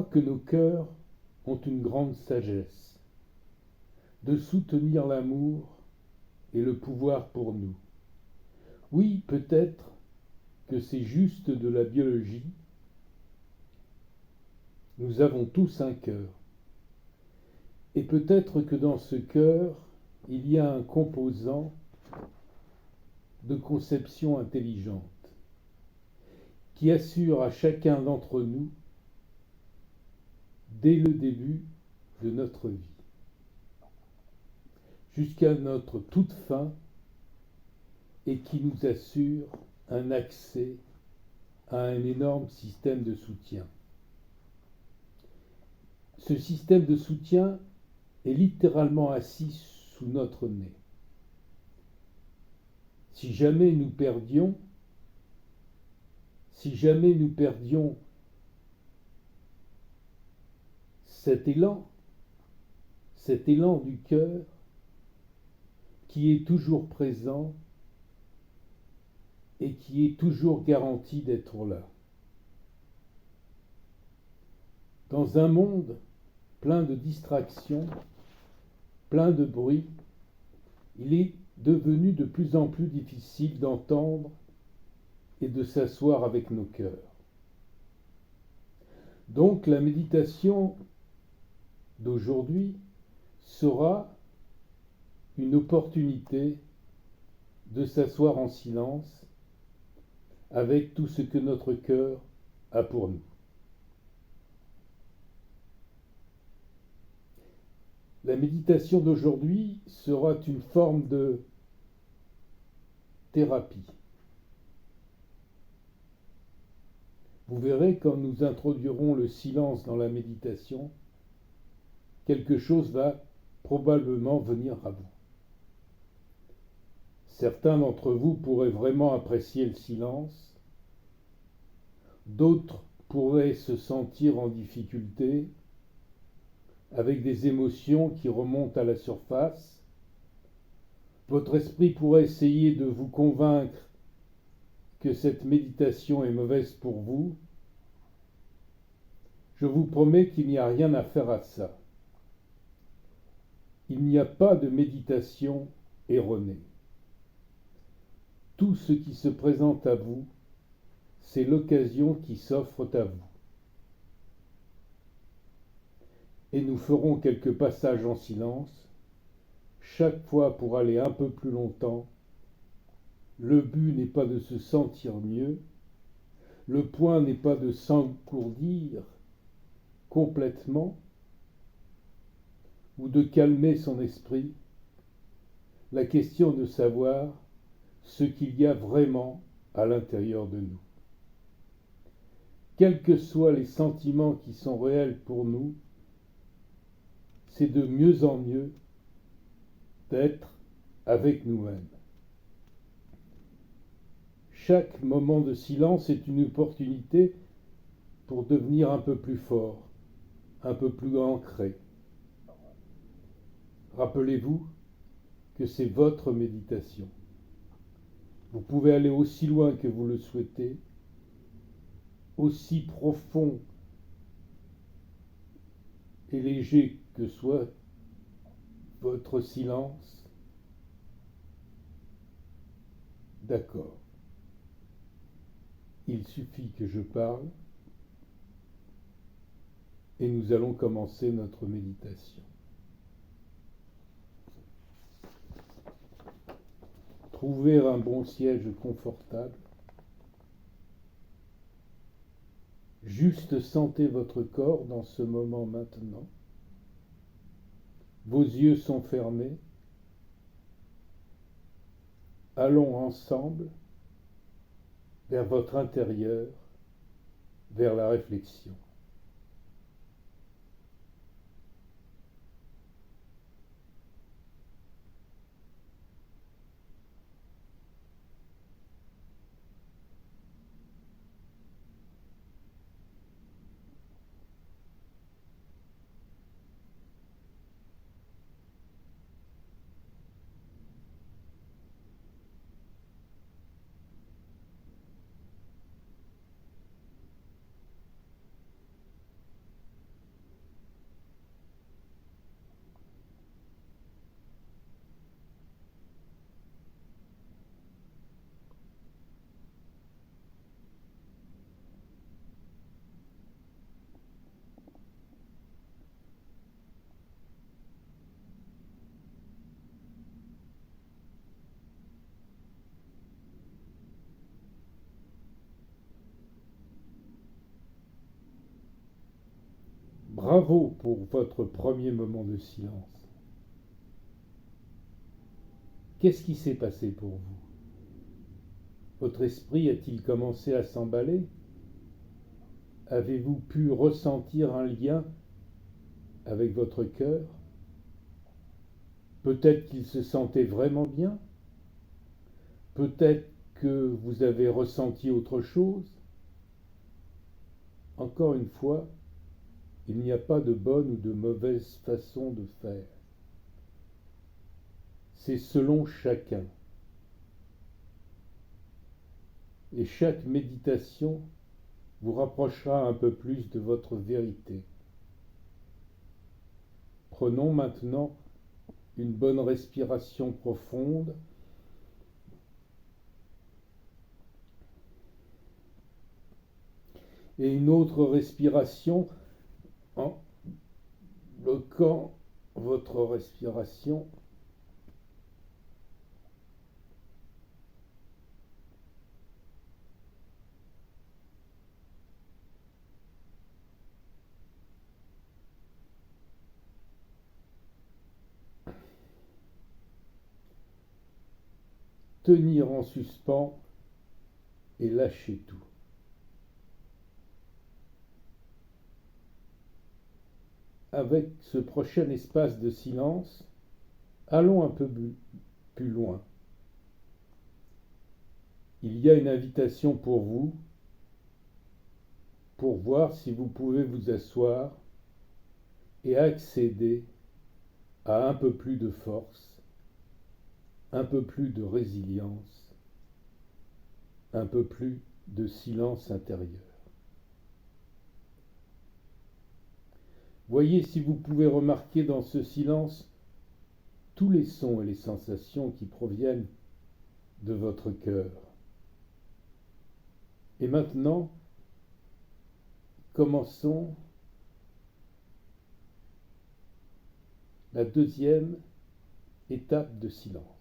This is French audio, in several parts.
crois que nos cœurs ont une grande sagesse de soutenir l'amour et le pouvoir pour nous. Oui, peut-être que c'est juste de la biologie. Nous avons tous un cœur. Et peut-être que dans ce cœur, il y a un composant de conception intelligente qui assure à chacun d'entre nous, dès le début de notre vie, jusqu'à notre toute fin, et qui nous assure un accès à un énorme système de soutien. Ce système de soutien est littéralement assis sous notre nez. Si jamais nous perdions cet élan du cœur qui est toujours présent et qui est toujours garanti d'être là. Dans un monde plein de distractions, plein de bruit, il est devenu de plus en plus difficile d'entendre et de s'asseoir avec nos cœurs. Donc la méditation d'aujourd'hui sera une opportunité de s'asseoir en silence avec tout ce que notre cœur a pour nous. La méditation d'aujourd'hui sera une forme de thérapie. Vous verrez, quand nous introduirons le silence dans la méditation, quelque chose va probablement venir à vous. Certains d'entre vous pourraient vraiment apprécier le silence, d'autres pourraient se sentir en difficulté, avec des émotions qui remontent à la surface. Votre esprit pourrait essayer de vous convaincre que cette méditation est mauvaise pour vous. Je vous promets qu'il n'y a rien à faire à ça. Il n'y a pas de méditation erronée. Tout ce qui se présente à vous, c'est l'occasion qui s'offre à vous. Et nous ferons quelques passages en silence, chaque fois pour aller un peu plus longtemps. Le but n'est pas de se sentir mieux, le point n'est pas de s'engourdir complètement ou de calmer son esprit. La question est de savoir ce qu'il y a vraiment à l'intérieur de nous. Quels que soient les sentiments qui sont réels pour nous, c'est de mieux en mieux d'être avec nous-mêmes. Chaque moment de silence est une opportunité pour devenir un peu plus fort, un peu plus ancré. Rappelez-vous que c'est votre méditation. Vous pouvez aller aussi loin que vous le souhaitez, aussi profond et léger que soit votre silence. D'accord. Il suffit que je parle et nous allons commencer notre méditation. Trouvez un bon siège confortable. Juste sentez votre corps dans ce moment maintenant. Vos yeux sont fermés. Allons ensemble vers votre intérieur, vers la réflexion. Bravo pour votre premier moment de silence. Qu'est-ce qui s'est passé pour vous? Votre esprit a-t-il commencé à s'emballer? Avez-vous pu ressentir un lien avec votre cœur? Peut-être qu'il se sentait vraiment bien? Peut-être que vous avez ressenti autre chose? Encore une fois, il n'y a pas de bonne ou de mauvaise façon de faire. C'est selon chacun. Et chaque méditation vous rapprochera un peu plus de votre vérité. Prenons maintenant une bonne respiration profonde. Et une autre respiration en bloquant votre respiration. Tenir en suspens et lâcher tout. Avec ce prochain espace de silence, allons un peu plus loin. Il y a une invitation pour vous, pour voir si vous pouvez vous asseoir et accéder à un peu plus de force, un peu plus de résilience, un peu plus de silence intérieur. Voyez si vous pouvez remarquer dans ce silence tous les sons et les sensations qui proviennent de votre cœur. Et maintenant, commençons la deuxième étape de silence.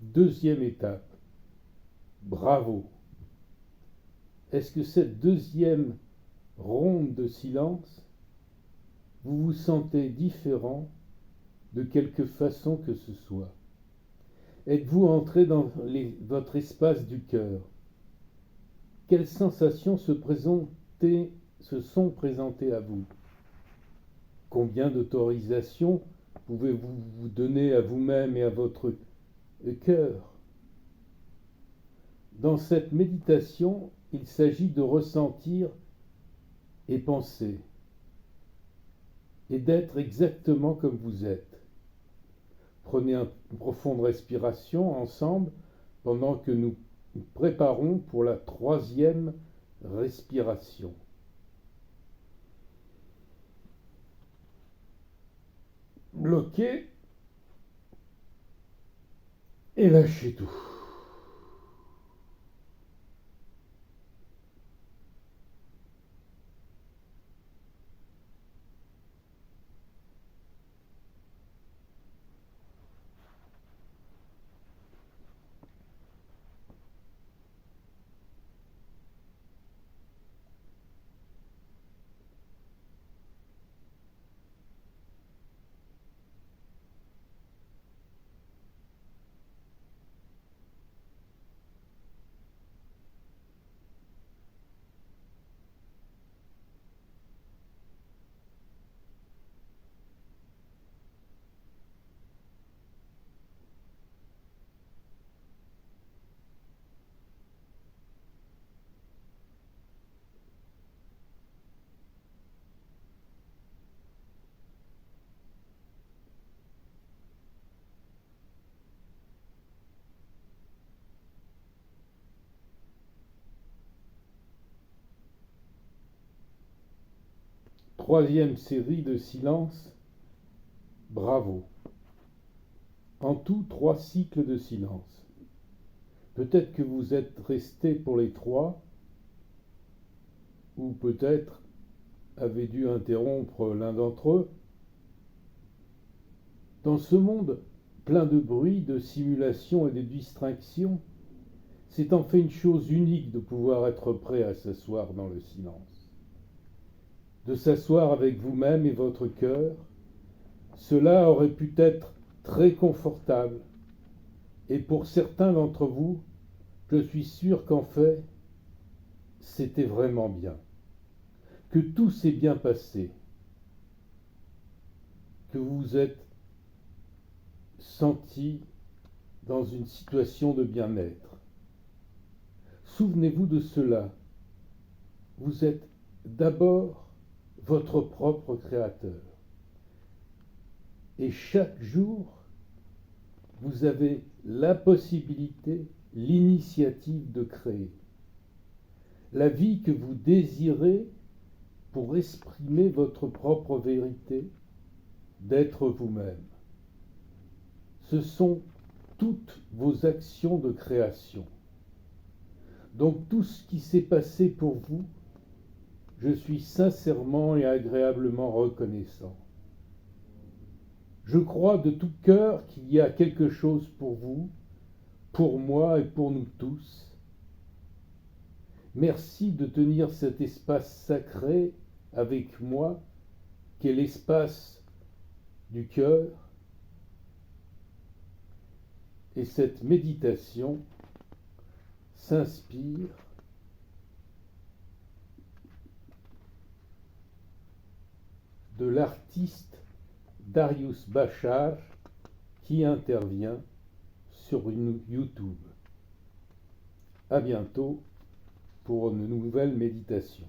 Deuxième étape. Bravo. Est-ce que cette deuxième ronde de silence, vous vous sentez différent de quelque façon que ce soit? Êtes-vous entré dans votre espace du cœur? Quelles sensations se sont présentées à vous? Combien d'autorisation pouvez-vous vous donner à vous-même et à votre cœur? Dans cette méditation, il s'agit de ressentir et penser, et d'être exactement comme vous êtes. Prenez une profonde respiration ensemble pendant que nous préparons pour la troisième respiration. Bloquez et lâchez tout. troisième série de silences. Bravo. En tout, 3 cycles de silence. Peut-être que vous êtes resté pour les 3, ou peut-être avez dû interrompre l'un d'entre eux. Dans ce monde plein de bruit, de simulation et de distraction, c'est en fait une chose unique de pouvoir être prêt à s'asseoir dans le silence. De s'asseoir avec vous-même et votre cœur, cela aurait pu être très confortable. Et pour certains d'entre vous, je suis sûr qu'en fait, c'était vraiment bien. Que tout s'est bien passé. Que vous vous êtes senti dans une situation de bien-être. Souvenez-vous de cela. Vous êtes d'abord votre propre créateur. Et chaque jour, vous avez la possibilité, l'initiative de créer. La vie que vous désirez pour exprimer votre propre vérité, d'être vous-même. Ce sont toutes vos actions de création. Donc tout ce qui s'est passé pour vous, je suis sincèrement et agréablement reconnaissant. Je crois de tout cœur qu'il y a quelque chose pour vous, pour moi et pour nous tous. Merci de tenir cet espace sacré avec moi, qu'est l'espace du cœur. Et cette méditation s'inspire de l'artiste Darius Bachar qui intervient sur YouTube. À bientôt pour une nouvelle méditation.